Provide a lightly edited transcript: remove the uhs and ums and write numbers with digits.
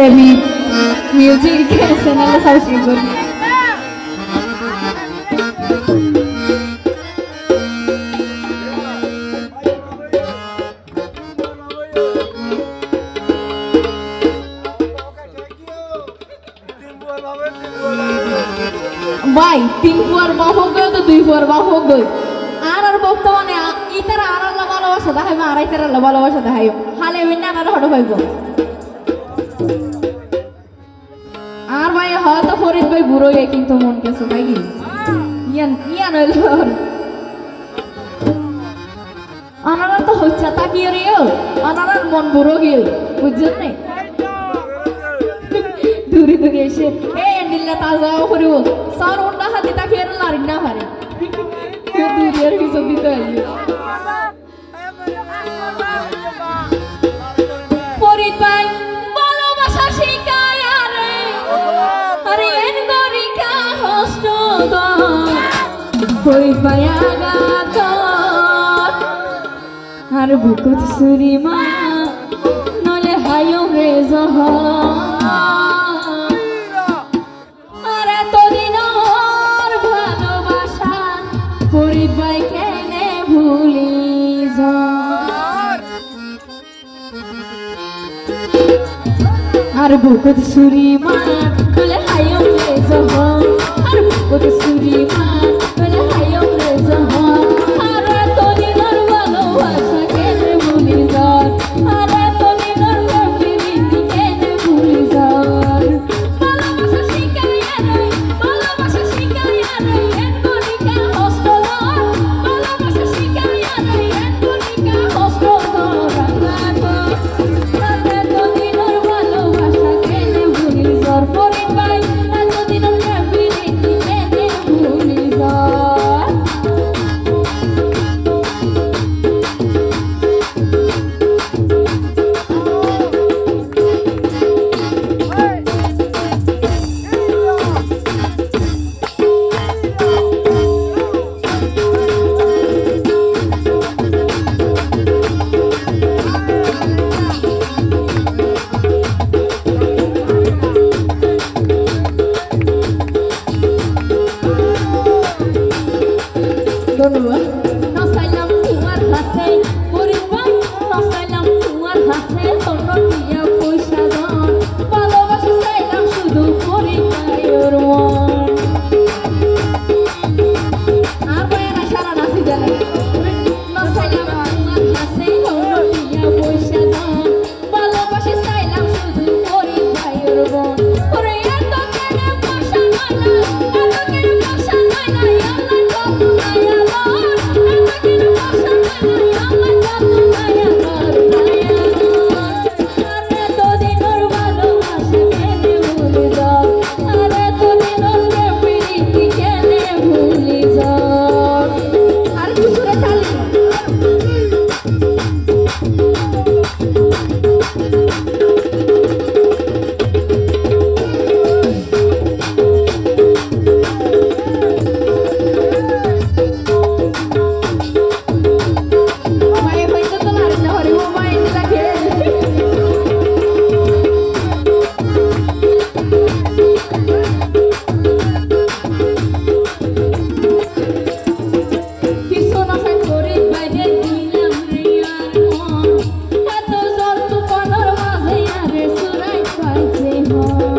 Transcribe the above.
Music channel subscribe करें। भाई 3 Führer বাপ হোক তো 2 ফুয়ার বাপ হোক আর বর্তমানে ইতারা আর ভালোবাসা দেখাইবো আর ইতারা ভালোবাসা দেখাইবো হালে বিনা আর হড় পাইবো আর ভাই হয়তো ফরিদ ভাই বুড়ো হয়ে কিন্তু মন কেছে ভাই ইয়ান ইয়ান হইল আনারা তো হচ্ছে তাকিয়ে রিও আনারার মন বুড়ো গিয়ে বুঝছেন না দূরে দূরে এসে এই এন্ডিল্লা তাজা করিব সার ওন্ডা হাতে তাকিয়ে লারিন না পারে দূরে আর কিছু দিতে আইও ফরিদ ভাই ভালোবাসা শিখায় আরে আরে এন গরিকা হস্ত গো ফরিদ ভাই আগাত আর বুকত সুরি মা নলে হায়ো রে জহ ফরিদ ভাই কেনে ভুলি আর বুকত সুরি মা বলে হায়ো রে জহ আর বুকত সুরি মা বলে হায়ো রে জহ আর তোদিনর ভালোবাসা কেনে ভুলি যার আর তোদিনর প্রীতি কেনে ভুলি যার ভালোবাসা শিখায় রে ভালোবাসা শিখায় রে এন গরিকা হস্ত ভালোবাসা শিখায় রে এন গরিকা হস্ত ফরিদ ভাই এতদিনের প্রীতি কেনে ভুলি যার ধন্যবাদ নসাইলাম তোমার হাসে ফরিদ ভাই নসাইলাম তোমার হাসে অন্য দিয়া পয়সা দান ভালোবাসা চাইলাম শুধু ফরিদ ভাইয়ের মন আর ভাইয়েরা সারা নাচি জানে নসাইলাম তোমার হাসে অন্য দিয়া পয়সা দান ভালোবাসা চাইলাম শুধু ফরিদ ভাইয়ের মন ওরে এত কেন পয়সা নয় না এত কেন পয়সা নয় না Oh